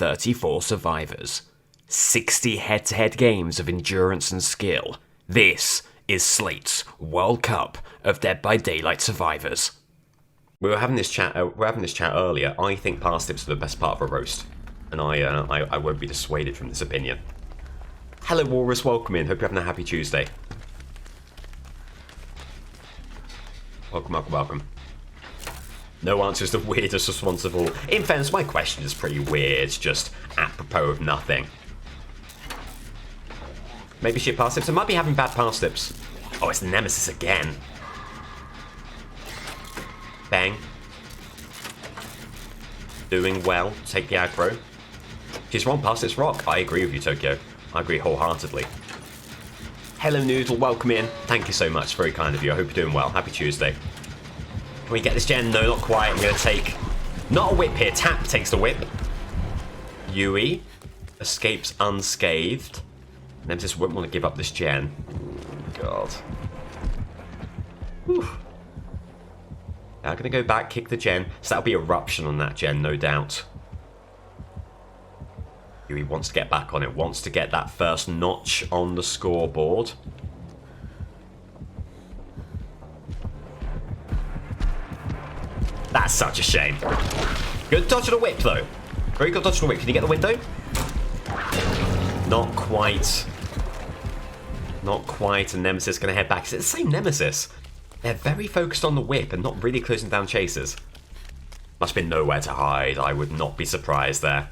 34 survivors. 60 head-to-head games of endurance and skill. This is Slate's World Cup of Dead by Daylight survivors. We were having this chat earlier. I think parsnips are the best part of a roast, and I won't be dissuaded from this opinion. Hello, Walrus. Welcome in. Hope you're having a happy Tuesday. Welcome. No answer is the weirdest response of all. In fairness, my question is pretty weird, just apropos of nothing. Maybe shit parsnips. I might be having bad parsnips. Oh, it's Nemesis again. Bang. Doing well. Take the aggro. She's wrong, parsnips rock. I agree with you, Tokyo. I agree wholeheartedly. Hello, Noodle. Welcome in. Thank you so much. Very kind of you. I hope you're doing well. Happy Tuesday. Can we get this gen? No, not quite. I'm going to take... Not a whip here. Tap takes the whip. Yui escapes unscathed. Nemesis wouldn't want to give up this gen. God. Whew. I'm going to go back, kick the gen. So that'll be eruption on that gen, no doubt. Yui wants to get back on it. Wants to get that first notch on the scoreboard. That's such a shame. Good dodge of the whip, though. Very good dodge of the whip. Can you get the window? Not quite. Not quite. And Nemesis going to head back. It's the same Nemesis. They're very focused on the whip and not really closing down chasers. Must have been nowhere to hide. I would not be surprised there.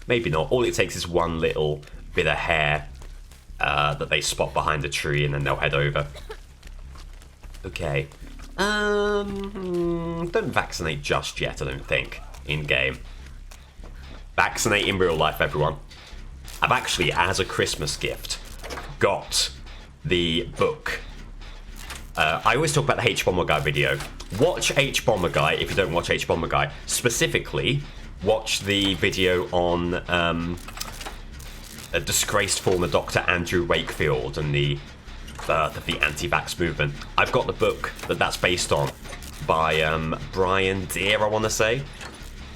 Maybe not. All it takes is one little bit of hair that they spot behind the tree and then they'll head over. Okay. Don't vaccinate just yet, I don't think, in-game. Vaccinate in real life, everyone. I've actually, as a Christmas gift, got the book. I always talk about the H-Bomber Guy video. Watch H-Bomber Guy if you don't watch H-Bomber Guy. Specifically, watch the video on a disgraced former Dr. Andrew Wakefield and the birth of the anti-vax movement. I've got the book that's based on by Brian Deere, I want to say. So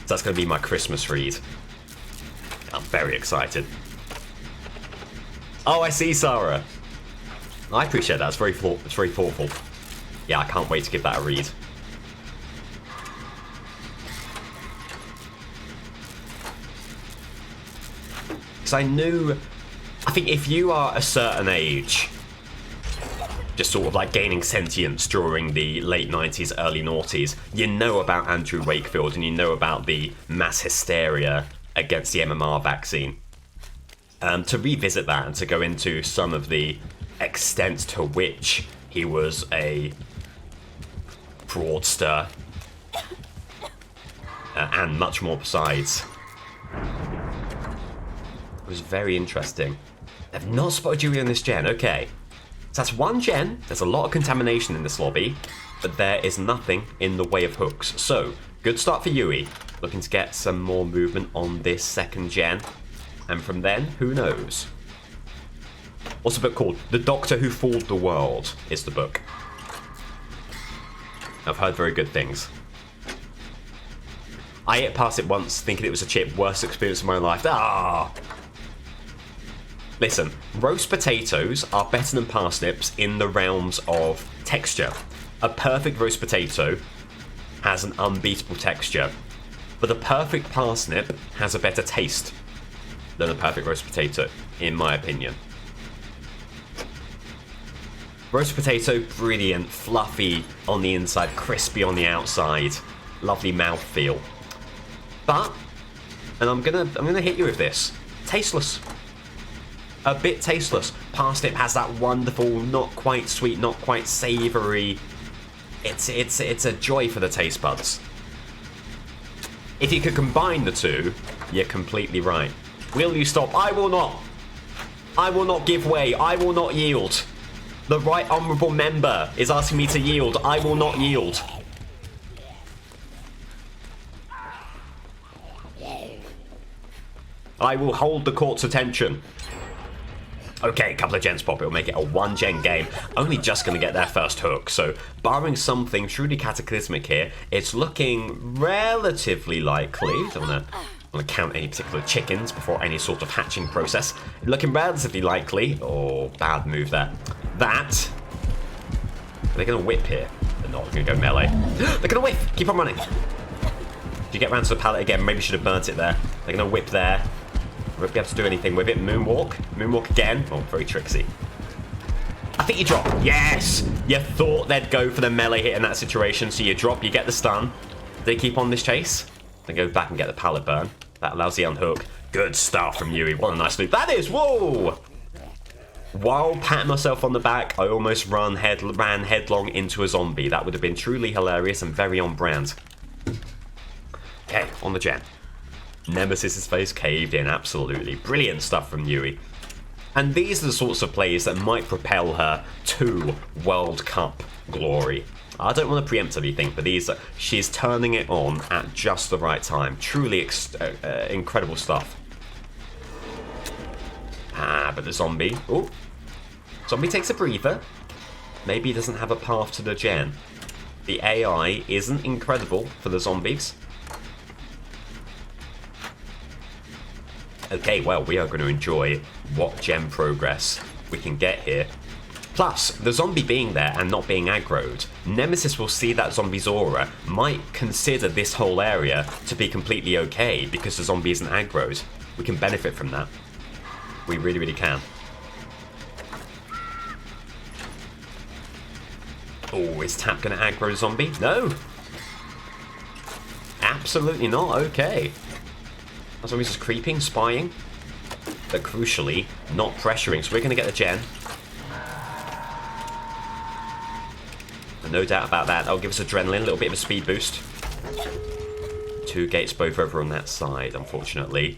that's going to be my Christmas read. I'm very excited. Oh, I see, Sarah. I appreciate that. It's very thoughtful. Yeah, I can't wait to give that a read. Because I think if you are a certain age, just sort of like gaining sentience during the late 90s, early noughties, you know about Andrew Wakefield and you know about the mass hysteria against the MMR vaccine. To revisit that and to go into some of the extent to which he was a fraudster and much more besides. It was very interesting. They've not spotted Yui on this gen, okay. So that's one gen, there's a lot of contamination in this lobby, but there is nothing in the way of hooks. So, good start for Yui. Looking to get some more movement on this second gen. And from then, who knows? What's the book called? The Doctor Who Fooled the World is the book. I've heard very good things. I ate past it once, thinking it was a chip. Worst experience of my life. Listen, roast potatoes are better than parsnips in the realms of texture. A perfect roast potato has an unbeatable texture, but a perfect parsnip has a better taste than a perfect roast potato, in my opinion. Roast potato, brilliant, fluffy on the inside, crispy on the outside, lovely mouthfeel. But, and I'm gonna hit you with this, tasteless. A bit tasteless. Parsnip has that wonderful, not quite sweet, not quite savoury. It's a joy for the taste buds. If you could combine the two, you're completely right. Will you stop? I will not. I will not give way. I will not yield. The right honourable member is asking me to yield. I will not yield. I will hold the court's attention. Okay, a couple of gens pop. It'll make it a one-gen game. Only just going to get their first hook. So, barring something truly cataclysmic here, it's looking relatively likely. Don't want to want to count any particular chickens before any sort of hatching process. Looking relatively likely. Oh, bad move there. That. Are they going to whip here? They're not going to go melee. They're going to whiff. Keep on running. Do you get round to the pallet again? Maybe should have burnt it there. They're going to whip there. Won't be able to do anything with it. Moonwalk. Moonwalk again. Oh, very tricksy. I think you drop. Yes! You thought they'd go for the melee hit in that situation, so you drop, you get the stun. They keep on this chase. Then go back and get the pallet burn. That allows the unhook. Good stuff from Yui. What a nice loop that is. Whoa! While patting myself on the back, I almost ran headlong into a zombie. That would have been truly hilarious and very on brand. Okay, on the gen. Nemesis's face caved in, absolutely. Brilliant stuff from Yui. And these are the sorts of plays that might propel her to World Cup glory. I don't want to preempt anything, but she's turning it on at just the right time. Truly incredible stuff. But the zombie... Oh, zombie takes a breather. Maybe he doesn't have a path to the gen. The AI isn't incredible for the zombies. Okay, well, we are going to enjoy what gen progress we can get here. Plus, the zombie being there and not being aggroed, Nemesis will see that zombie's aura, might consider this whole area to be completely okay because the zombie isn't aggroed. We can benefit from that. We really, really can. Oh, is Tap going to aggro the zombie? No! Absolutely not, okay. That zombie's just creeping, spying, but crucially, not pressuring, so we're going to get the gen. And no doubt about that, that'll give us adrenaline, a little bit of a speed boost. 2 gates both over on that side, unfortunately.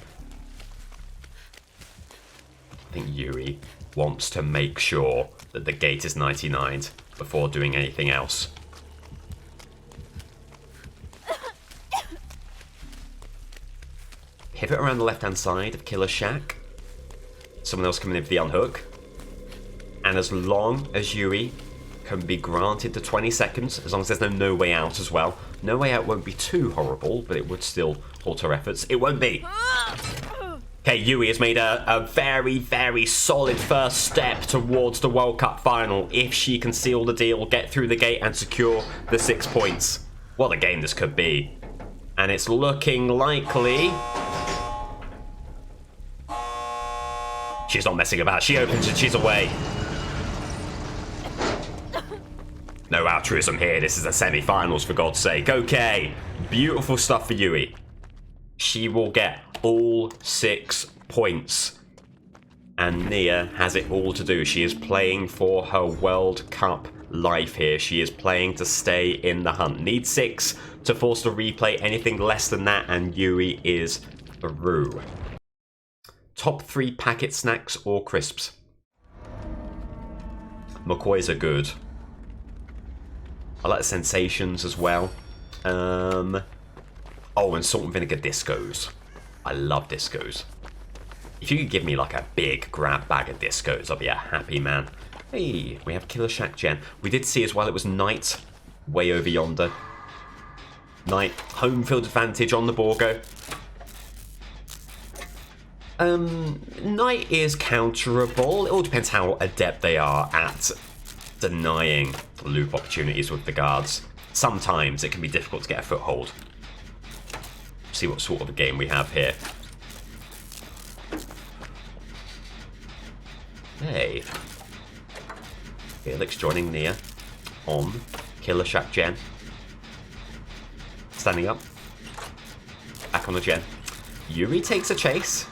I think Yuri wants to make sure that the gate is 99 before doing anything else. Pivot around the left-hand side of Killer Shack. Someone else coming in for the unhook. And as long as Yui can be granted the 20 seconds, as long as there's no way out as well. No way out won't be too horrible, but it would still halt her efforts. It won't be. Okay, Yui has made a very, very solid first step towards the World Cup final. If she can seal the deal, get through the gate and secure the 6 points. What a game this could be. And it's looking likely... She's not messing about. She opens and she's away. No altruism here. This is the semi-finals, for God's sake. Okay. Beautiful stuff for Yui. She will get all 6 points. And Nia has it all to do. She is playing for her World Cup life here. She is playing to stay in the hunt. Need 6 to force the replay. Anything less than that and Yui is through. Top 3 packet snacks or crisps? McCoys are good. I like the sensations as well. Oh, and salt and vinegar discos. I love discos. If you could give me like a big grab bag of discos, I'll be a happy man. Hey, we have Killer Shack gen. We did see as well it was night way over yonder. Night, home field advantage on the Borgo. Night is counterable. It all depends how adept they are at denying loop opportunities with the guards. Sometimes it can be difficult to get a foothold. See what sort of a game we have here. Hey. Felix joining Nia on Killer Shack gen. Standing up. Back on the gen. Yuri takes a chase.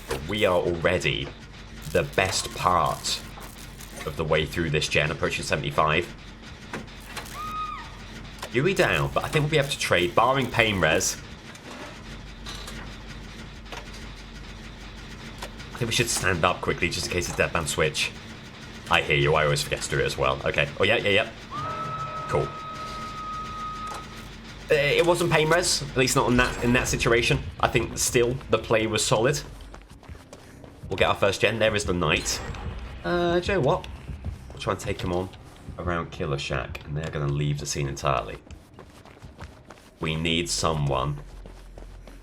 But we are already the best part of the way through this gen, approaching 75. Yui down, but I think we'll be able to trade, barring pain res. I think we should stand up quickly, just in case it's deadman switch. I hear you, I always forget to do it as well. Okay, oh yeah. Cool. It wasn't pain res, at least not in that situation. I think still the play was solid. We'll get our first gen. There is the knight. Do you know what? We'll try and take him on around Killer Shack, and they're going to leave the scene entirely. we need someone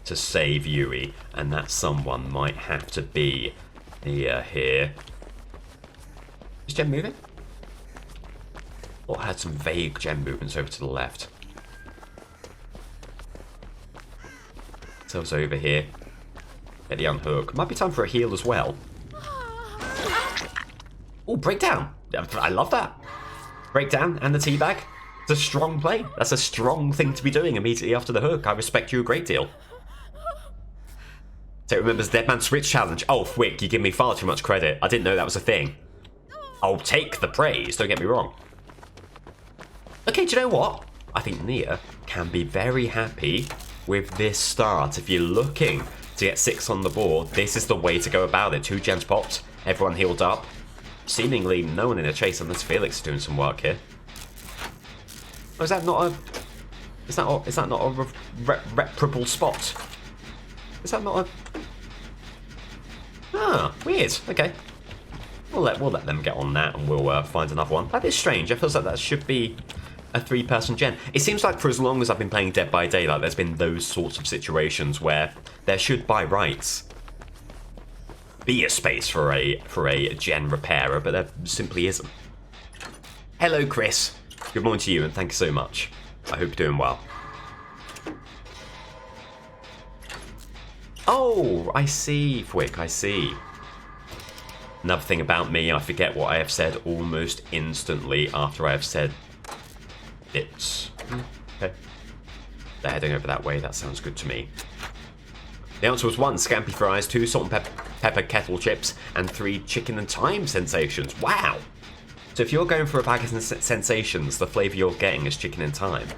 to save Yui, and that someone might have to be Nia here. Is Jen moving? Or had some vague Jen movements over to the left. So it's over here. Get the unhook. Might be time for a heal as well. Oh, breakdown. I love that. Breakdown and the teabag. It's a strong play. That's a strong thing to be doing immediately after the hook. I respect you a great deal. So it remembers Dead Man Switch Challenge. Oh, Fwick, you give me far too much credit. I didn't know that was a thing. I'll take the praise, don't get me wrong. Okay, do you know what? I think Nia can be very happy with this start. If you're looking to get 6 on the board, this is the way to go about it. 2 gens popped, everyone healed up. Seemingly no one in a chase unless Felix is doing some work here. Oh, is that not a... Is that not a reparable spot? Is that not a... Ah, weird. Okay. We'll let them get on that and we'll find another one. That is strange. It feels like that should be a 3-person gen. It seems like for as long as I've been playing Dead by Daylight, there's been those sorts of situations where there should, by rights, be a space for a gen repairer, but there simply isn't. Hello, Chris. Good morning to you, and thank you so much. I hope you're doing well. Oh, I see, Fwick, I see. Another thing about me, I forget what I have said almost instantly after I have said it. Okay. They're heading over that way, that sounds good to me. The answer was 1, scampi fries, 2, salt and pepper kettle chips, and 3, chicken and thyme sensations. Wow! So if you're going for a bag of sensations, the flavour you're getting is chicken and thyme.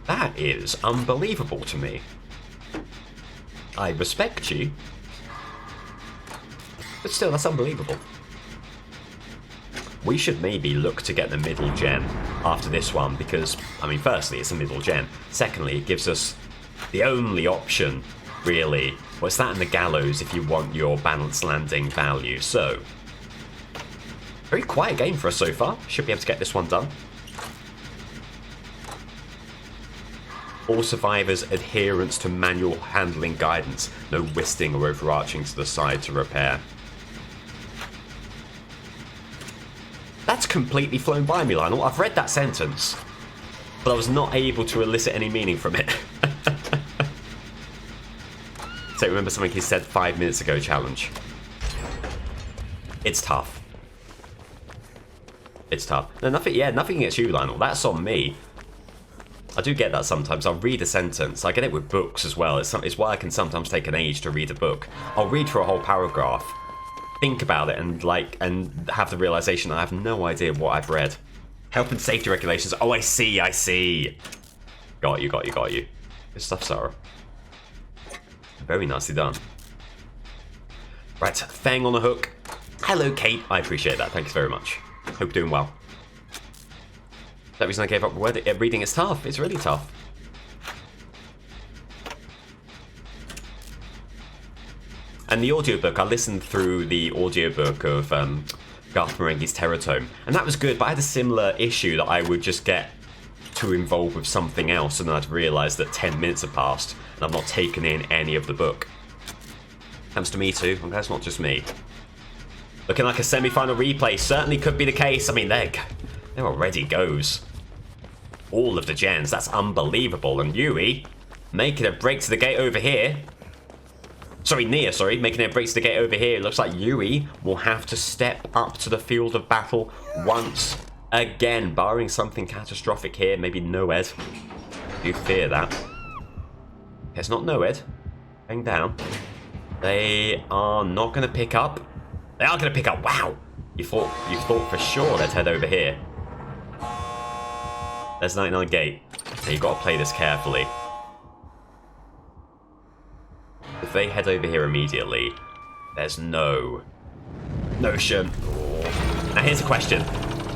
That is unbelievable to me. I respect you. But still, that's unbelievable. We should maybe look to get the middle gen after this one because, I mean, firstly, it's a middle gen. Secondly, it gives us the only option, really. Well, it's that and the gallows if you want your balanced landing value. So, very quiet game for us so far. Should be able to get this one done. All survivors adherence to manual handling guidance. No whisting or overarching to the side to repair. That's completely flown by me, Lionel. I've read that sentence, but I was not able to elicit any meaning from it. So remember something he said 5 minutes ago, challenge. It's tough. It's tough. No, nothing against you, Lionel. That's on me. I do get that sometimes. I'll read a sentence. I get it with books as well. It's why I can sometimes take an age to read a book. I'll read for a whole paragraph, think about it, and have the realization I have no idea what I've read. Health and safety regulations. Oh, I see. Got you. Good stuff, Sarah. Very nicely done. Right, Fang on the hook. Hello, Kate. I appreciate that. Thank you very much. Hope you're doing well. That reason I gave up reading is tough. It's really tough. And the audiobook, I listened through the audiobook of Garth Marenghi's Terratome, and that was good, but I had a similar issue that I would just get too involved with something else, and then I'd realise that 10 minutes have passed, and I've not taken in any of the book. Happens to me too, and that's not just me. Looking like a semi-final replay certainly could be the case. I mean, there already goes. All of the gens, that's unbelievable. And Yui making a break to the gate over here. Nia, making a break to the gate over here. It looks like Yui will have to step up to the field of battle once again, barring something catastrophic here. Maybe Noed. You fear that. It's not Noed. Hang down. They are not going to pick up. They are going to pick up. Wow. You thought for sure they'd head over here. There's 99 gate. So you've got to play this carefully. If they head over here immediately, there's no notion. Now here's a question.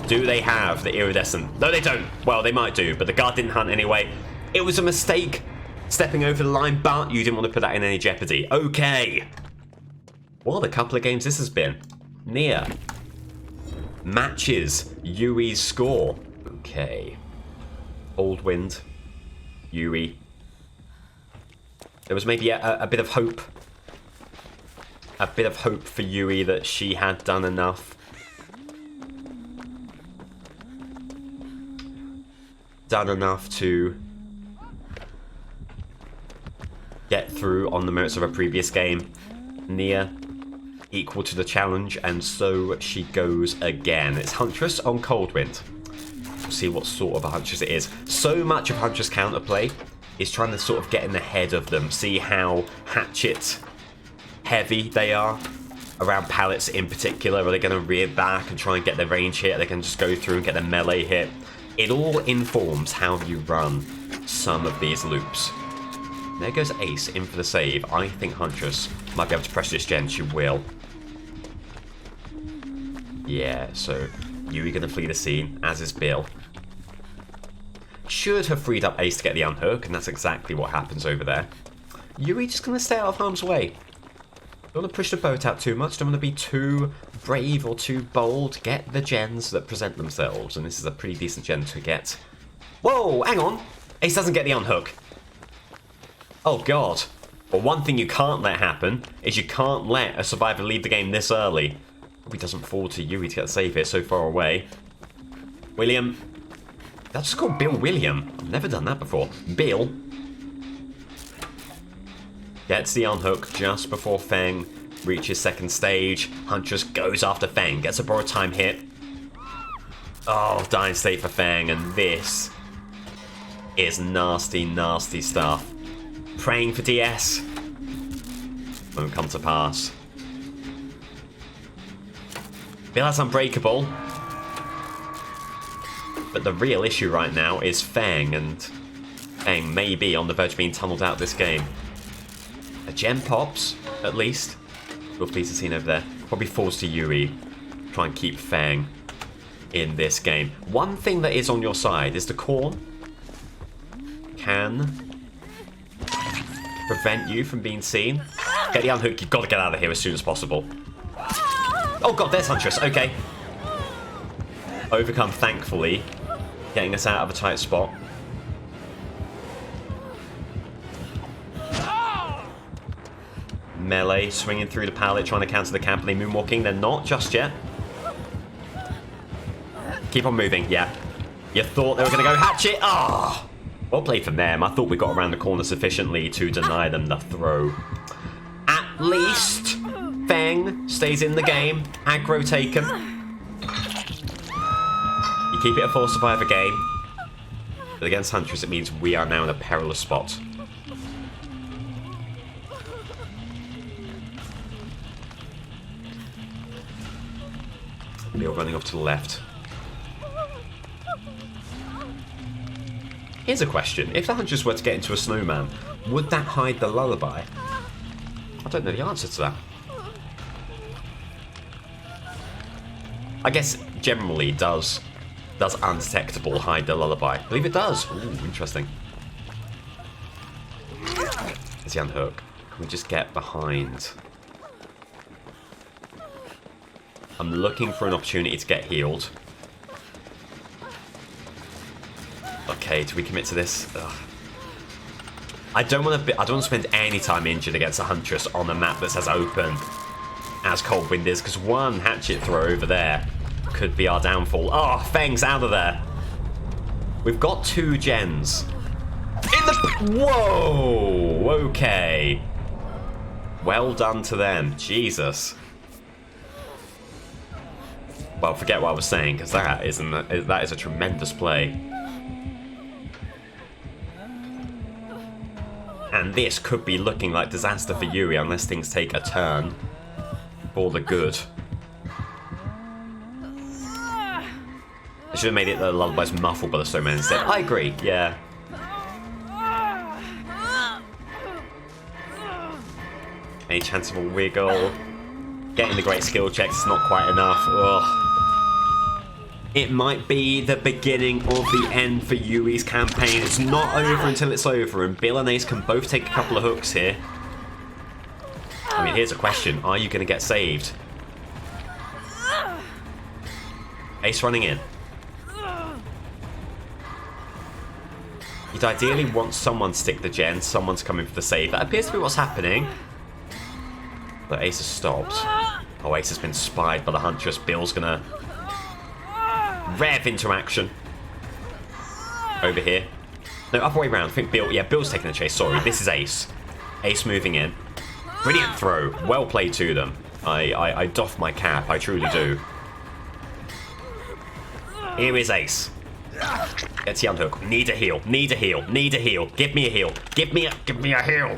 Do they have the iridescent? No, they don't. Well, they might do, but the guard didn't hunt anyway. It was a mistake stepping over the line, but you didn't want to put that in any jeopardy. Okay. What a couple of games this has been. Nia matches Yui's score. Okay. Old Wind, Yui, There was maybe a bit of hope. A bit of hope for Yui that she had done enough. Done enough to get through on the merits of a previous game. Nia equal to the challenge, and so she goes again. It's Huntress on Coldwind. We'll see what sort of a Huntress it is. So much of Huntress counterplay is trying to sort of get in the head of them, see how hatchet heavy they are around pallets in particular. Are they going to rear back and try and get their range hit? Are they going to just go through and get their melee hit? It all informs how you run some of these loops. There goes Ace in for the save. I think Huntress might be able to press this gen. She will. Yeah, so Yui going to flee the scene, as is Bill. Should have freed up Ace to get the unhook, and that's exactly what happens over there. Yui just going to stay out of harm's way. Don't want to push the boat out too much. Don't want to be too brave or too bold. Get the gens that present themselves, and this is a pretty decent gen to get. Whoa, hang on. Ace doesn't get the unhook. Oh, God. Well, one thing you can't let happen is you can't let a survivor leave the game this early. Hope he doesn't fall to Yui to get the save here, so far away. William. That's just called Bill William. I've never done that before. Bill gets the unhook just before Feng reaches second stage. Huntress goes after Feng, gets a borrowed time hit. Oh, dying state for Feng, and this is nasty, nasty stuff. Praying for DS. Won't come to pass. Bill has Unbreakable. But the real issue right now is Feng, and Feng may be on the verge of being tunneled out this game. A gem pops, at least. Real pleased to see over there. Probably falls to Yui. Try and keep Feng in this game. One thing that is on your side is the Corn can prevent you from being seen. Get the unhook. You've got to get out of here as soon as possible. Oh god, there's Huntress. Okay. Overcome, thankfully. Getting us out of a tight spot. Melee, swinging through the pallet, trying to counter the camp. Are they moonwalking? They're not just yet. Keep on moving, yeah. You thought they were going to go hatchet? Ah! Oh, well played from them. I thought we got around the corner sufficiently to deny them the throw. At least Feng stays in the game. Aggro taken. You keep it a 4 survivor game. But against Huntress, it means we are now in a perilous spot. Neil running off to the left. Here's a question. If the Huntress were to get into a snowman, would that hide the lullaby? I don't know the answer to that. I guess generally does undetectable hide the lullaby? I believe it does. Ooh, interesting. There's the unhook. Can we just get behind? I'm looking for an opportunity to get healed. Okay, do we commit to this? Ugh. I don't want to spend any time injured against a Huntress on a map that says open, as Coldwind is, because one hatchet throw over there could be our downfall. Oh, Feng's out of there. We've got 2 gens. In the... Whoa! Okay. Well done to them. Jesus. Well, forget what I was saying, because that is a tremendous play. And this could be looking like disaster for Yui unless things take a turn for the good. I should have made it the lullaby's muffled by the snowman instead. I agree, yeah. Any chance of a wiggle? Getting the great skill checks is not quite enough. Ugh. It might be the beginning of the end for Yui's campaign. It's not over until it's over, and Bill and Ace can both take a couple of hooks here. I mean, here's a question. Are you going to get saved? Ace running in. You'd ideally want someone to stick the gen, someone's coming for the save. That appears to be what's happening. But Ace has stopped. Oh, Ace has been spied by the Huntress. Bill's gonna rev into action. Over here. No, other way around. I think Bill... Yeah, Bill's taking the chase. Sorry, this is Ace. Ace moving in. Brilliant throw. Well played to them. I doff my cap. I truly do. Here is Ace. Let's unhook. Need a heal. Need a heal. Need a heal. Give me a heal. Give me a heal.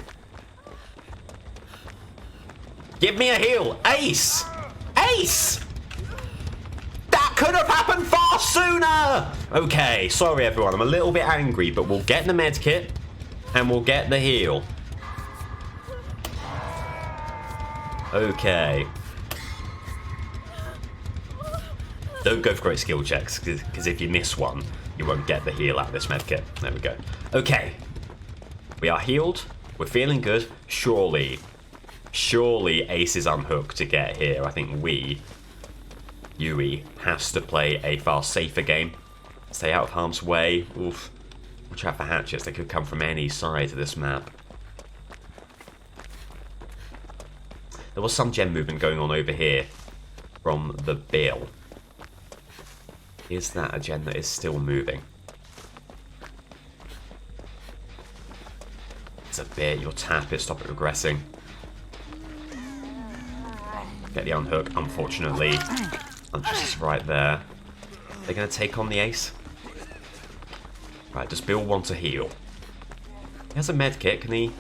Give me a heal. Ace! Ace! That could have happened far sooner! Okay, sorry everyone. I'm a little bit angry, but we'll get the med kit and we'll get the heal. Okay. Don't go for great skill checks, because if you miss one, you won't get the heal out of this medkit. There we go. Okay. We are healed. We're feeling good. Surely Ace is unhooked to get here. I think Yui, has to play a far safer game. Stay out of harm's way. Oof. Watch out for hatchets. They could come from any side of this map. There was some gem movement going on over here from the Bill. Is that a gen that is still moving? It's a bit. Your tap it. Stop it regressing. Get the unhook. Unfortunately, Huntress is right there. They're going to take on the Ace. Right, does Bill want to heal? He has a med kit. Can he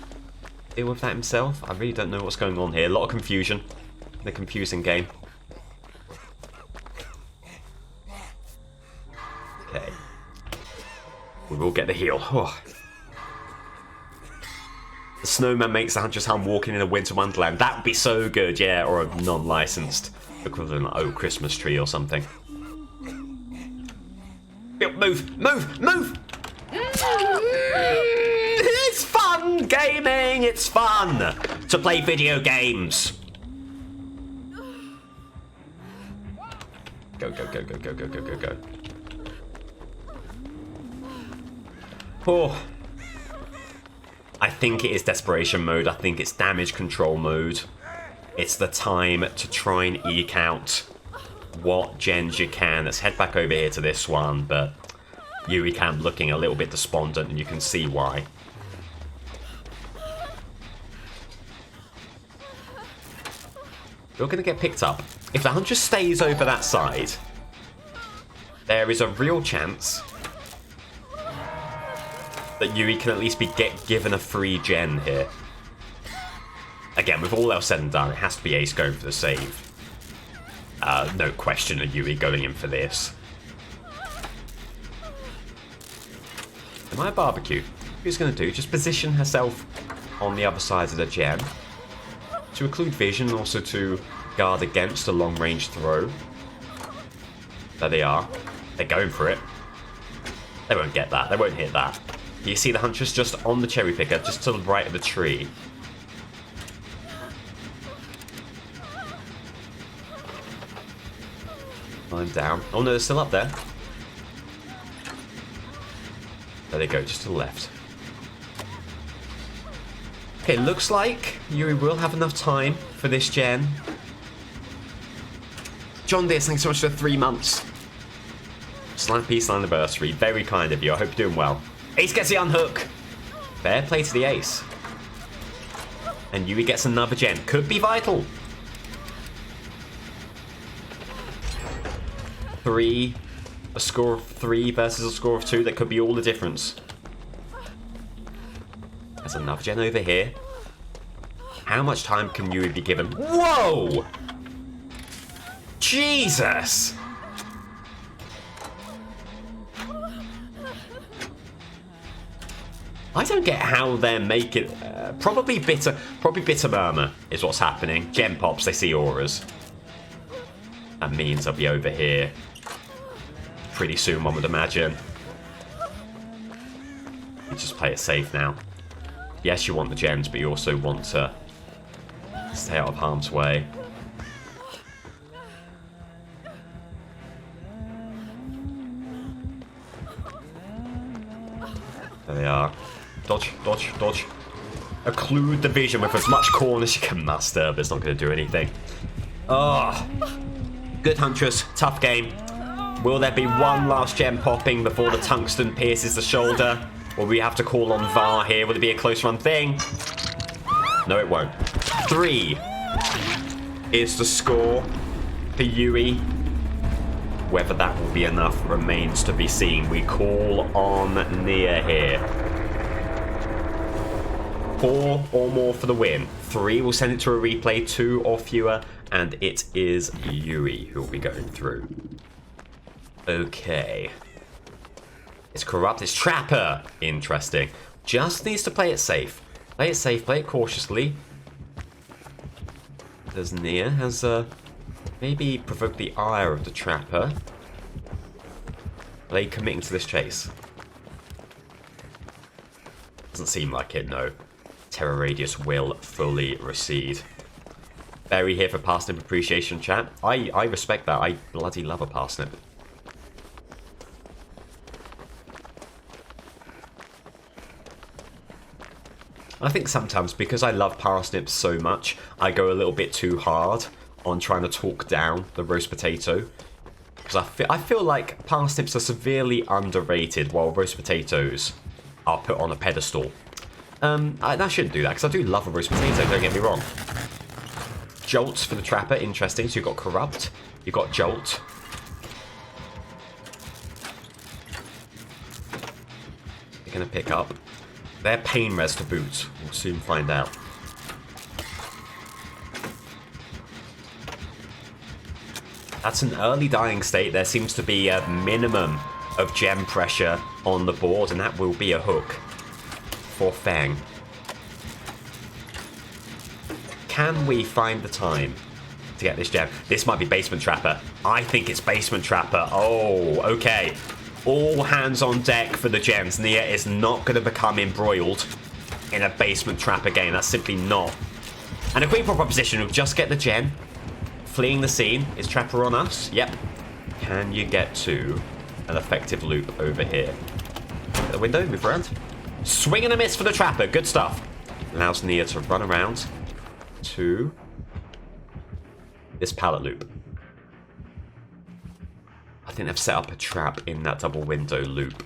deal with that himself? I really don't know what's going on here. A lot of confusion. The confusing game. Okay. We will get the heal. Oh. The snowman makes the Huntress hum walking in a winter wonderland. That would be so good, yeah. Or a non-licensed equivalent, oh, Christmas tree or something. Move! Move! Move! It's fun gaming! It's fun to play video games! Go, go, go, go, go, go, go, go, go. Oh. I think it is desperation mode. I think it's damage control mode. It's the time to try and eke out what gens you can. Let's head back over here to this one, but Yui Camp looking a little bit despondent, and you can see why. You're going to get picked up. If the Huntress stays over that side, there is a real chance that Yui can at least be given a free gen here. Again, with all else said and done, it has to be Ace going for the save. No question of Yui going in for this. Am I a barbecue? Who's going to do? Just position herself on the other side of the gen. To occlude vision, and also to guard against a long-range throw. There they are. They're going for it. They won't get that. They won't hit that. You see the Huntress just on the cherry picker, just to the right of the tree. I'm down. Oh no, they're still up there. There they go, just to the left. Okay, looks like Yui will have enough time for this gen. John Deere, thanks so much for 3 months. Slappy anniversary, very kind of you. I hope you're doing well. Ace gets the unhook. Fair play to the Ace. And Yui gets another gen. Could be vital. 3. A score of 3 versus a score of 2. That could be all the difference. There's another gen over here. How much time can Yui be given? Whoa! Jesus! I don't get how they're making... probably bitter murmur is what's happening. Gem pops, they see auras. That means I'll be over here pretty soon, one would imagine. You just play it safe now. Yes, you want the gems, but you also want to stay out of harm's way. There they are. Dodge, dodge, dodge. Occlude the vision with as much corn as you can muster, but it's not going to do anything. Oh. Good Huntress. Tough game. Will there be one last gem popping before the tungsten pierces the shoulder? Or we have to call on VAR here? Will it be a close run thing? No, it won't. 3 is the score for Yui. Whether that will be enough remains to be seen. We call on Nia here. 4 or more for the win. 3 will send it to a replay, 2 or fewer, and it is Yui who will be going through. Okay. It's Corrupt, it's Trapper. Interesting. Just needs to play it safe. Play it safe, play it cautiously. As Nia has maybe provoked the ire of the Trapper. Are they committing to this chase? Doesn't seem like it, no. Terror Radius will fully recede. Berry here for Parsnip Appreciation chat. I respect that. I bloody love a Parsnip. I think sometimes, because I love parsnips so much, I go a little bit too hard on trying to talk down the roast potato. Because I feel like parsnips are severely underrated, while roast potatoes are put on a pedestal. I shouldn't do that, because I do love a roast potato, don't get me wrong. Jolts for the Trapper, interesting. So you've got Corrupt, you've got Jolt. You're going to pick up. Their pain res to boot. We'll soon find out. That's an early dying state. There seems to be a minimum of gem pressure on the board, and that will be a hook for Feng. Can we find the time to get this gem? This might be Basement Trapper. I think it's Basement Trapper. Oh, okay. All hands on deck for the gems. Nia is not going to become embroiled in a Basement Trapper game. That's simply not. And a quick proposition of just get the gem. Fleeing the scene. Is Trapper on us? Yep. Can you get to an effective loop over here? Get the window, move around. Swing and a miss for the Trapper. Good stuff. Allows Nia to run around to this pallet loop. I think they've set up a trap in that double window loop.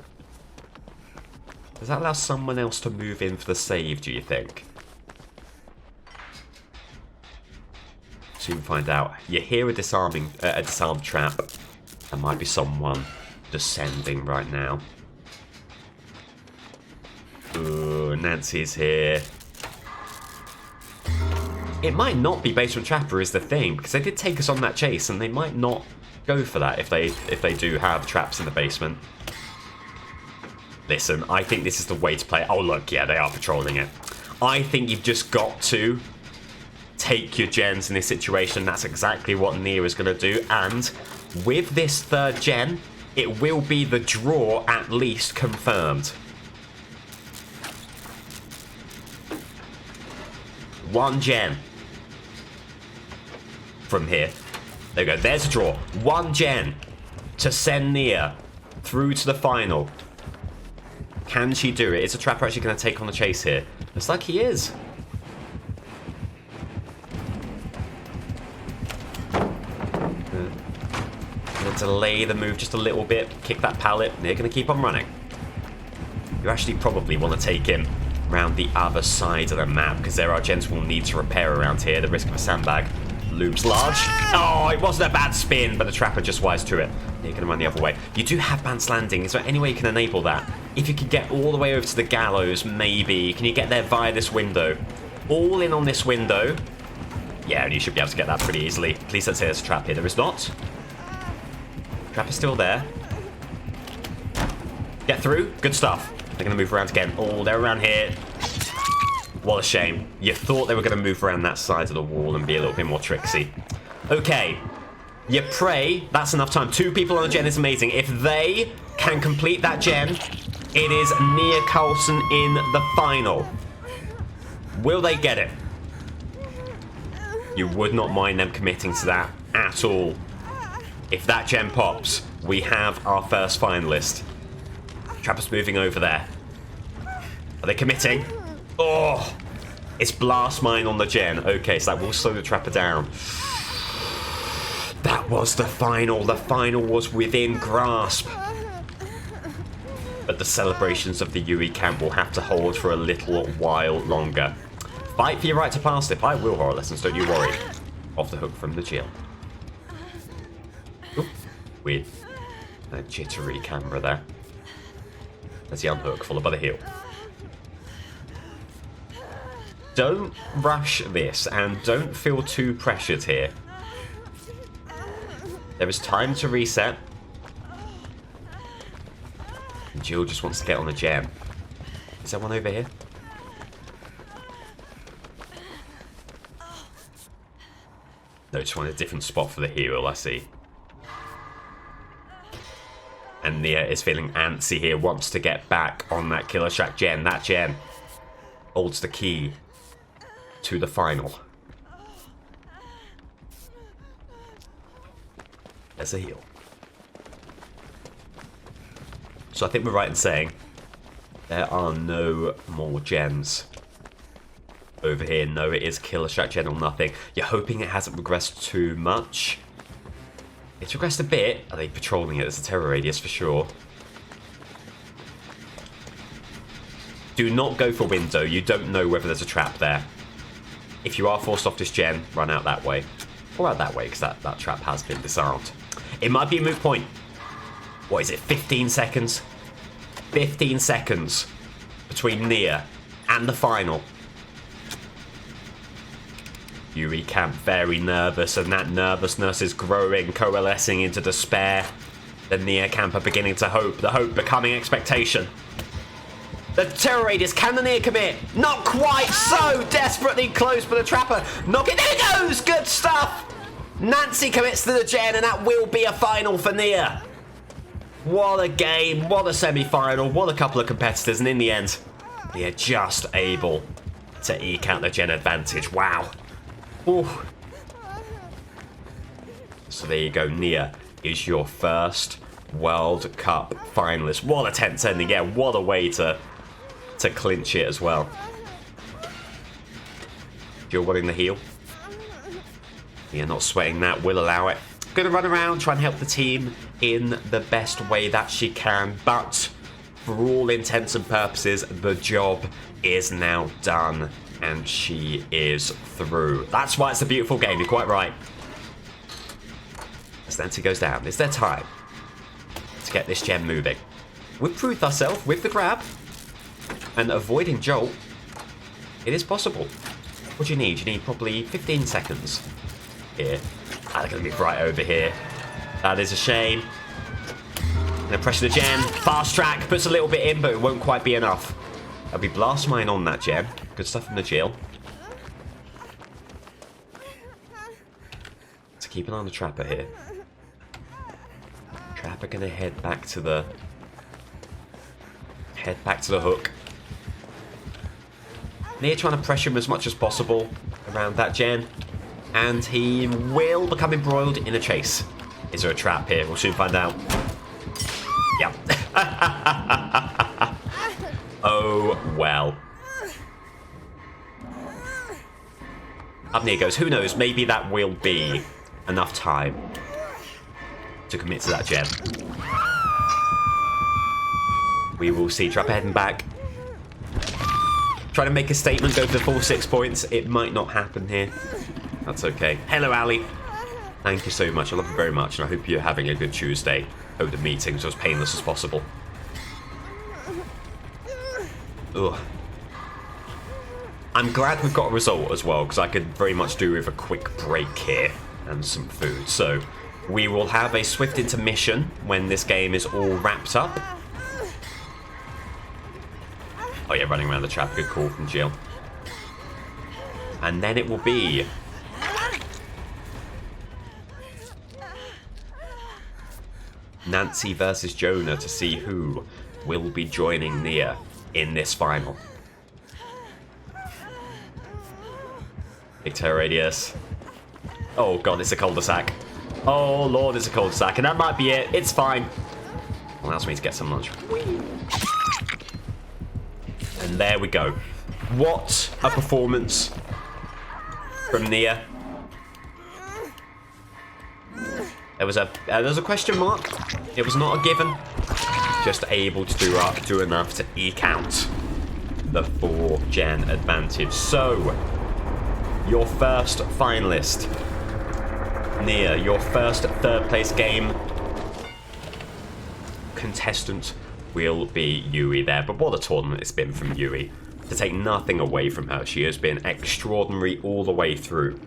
Does that allow someone else to move in for the save, do you think? Soon find out. You hear a disarmed trap. There might be someone descending right now. Ooh, Nancy's here. It might not be Basement Trapper is the thing, because they did take us on that chase, and they might not go for that if they do have traps in the basement. Listen, I think this is the way to play it. Oh look, yeah, they are patrolling it. I think you've just got to take your gens in this situation. That's exactly what Nia is going to do, and with this third gen, it will be the draw at least confirmed. One gen from here. There we go. There's a draw. One gen to send Nia through to the final. Can she do it? Is the Trapper actually going to take on the chase here? Looks like he is. Going to delay the move just a little bit. Kick that pallet. Nia going to keep on running. You actually probably want to take him around the other side of the map, because there are gens we'll need to repair around here. The risk of a sandbag looms large. Oh, it wasn't a bad spin, but the Trapper just wise to it. You're going to run the other way. You do have Bance Landing. Is there any way you can enable that? If you could get all the way over to the gallows, maybe. Can you get there via this window? All in on this window. Yeah, and you should be able to get that pretty easily. Please don't say there's a trap here. There is not. Trap is still there. Get through. Good stuff. They're going to move around again. Oh, they're around here. What a shame. You thought they were going to move around that side of the wall and be a little bit more tricksy. Okay. You pray that's enough time. 2 people on a gen is amazing. If they can complete that gen, it is Nia Carlson in the final. Will they get it? You would not mind them committing to that at all. If that gen pops, we have our first finalist. Trapper's moving over there. Are they committing? Oh! It's Blast Mine on the gen. Okay, so that will slow the Trapper down. That was the final. The final was within grasp. But the celebrations of the Yui camp will have to hold for a little while longer. Fight for your right to Parslip. I will, Horror Lessons, don't you worry. Off the hook from the Jill. Ooh, weird. A jittery camera there. There's the unhook, followed by the heel. Don't rush this, and don't feel too pressured here. There is time to reset. Jill just wants to get on the gem. Is there one over here? No, just want a different spot for the heel, I see. And Nia is feeling antsy here, wants to get back on that Killer Shack gen. That gen holds the key to the final. There's a heel. So I think we're right in saying there are no more gems over here. No, it is Killer Shack gen or nothing. You're hoping it hasn't regressed too much. It's regressed a bit. Are they patrolling it? There's a terror radius for sure. Do not go for window. You don't know whether there's a trap there. If you are forced off this gen, run out that way. Or out that way, because that trap has been disarmed. It might be a moot point. What is it, 15 seconds? 15 seconds between Nia and the final. Yui camp very nervous, and that nervousness is growing, coalescing into despair. The Nia camp are beginning to hope, the hope becoming expectation. The terror radius, can the Nia commit? Not quite, so desperately close for the Trapper. Knock it, there it goes, good stuff. Nancy commits to the gen, and that will be a final for Nia. What a game, what a semi-final, what a couple of competitors, and in the end, Nia just able to eke out the gen advantage. Wow. Ooh. So there you go, Nia is your first World Cup finalist. What a tense ending, yeah, what a way to clinch it as well. You're wanting the heel. Nia not sweating that, will allow it. Gonna run around, try and help the team in the best way that she can, but for all intents and purposes, the job is now done. And she is through. That's why it's a beautiful game, you're quite right. As Nancy goes down, it's their time to get this gem moving. We've proved ourselves with the grab and avoiding Jolt. It is possible. What do you need? You need probably 15 seconds here. Ah, they're going to be right over here. That is a shame. Gonna pressure the gem. Fast track, puts a little bit in, but it won't quite be enough. There'll be Blast Mine on that gem. Good stuff from the Jill. So keep an eye on the Trapper here. Trapper gonna head back to the hook. Nia trying to pressure him as much as possible around that gen. And he will become embroiled in a chase. Is there a trap here? We'll soon find out. Yep. Oh, well. Up Nia goes. Who knows? Maybe that will be enough time to commit to that gem. We will see. Trapper heading back. Trying to make a statement, go for the full 6 points. It might not happen here. That's okay. Hello, Ali. Thank you so much. I love you very much, and I hope you're having a good Tuesday. Hope the meeting's as painless as possible. Ugh. I'm glad we've got a result as well, because I could very much do with a quick break here and some food. So we will have a swift intermission when this game is all wrapped up. Oh yeah, running around the trap. Good call from Jill. And then it will be Nancy versus Jonah to see who will be joining Nia in this final. Big terror radius. Oh god, it's a cul-de-sac. Oh lord, it's a cul-de-sac, and that might be it. It's fine. Allows me to get some lunch. And And there we go. What a performance from Nia. There was a question mark. It was not a given. Just able to do enough to eke out the 4-gen advantage. So, your first finalist, Nia, your first third place game contestant will be Yui there. But what a tournament it's been from Yui. To take nothing away from her, she has been extraordinary all the way through.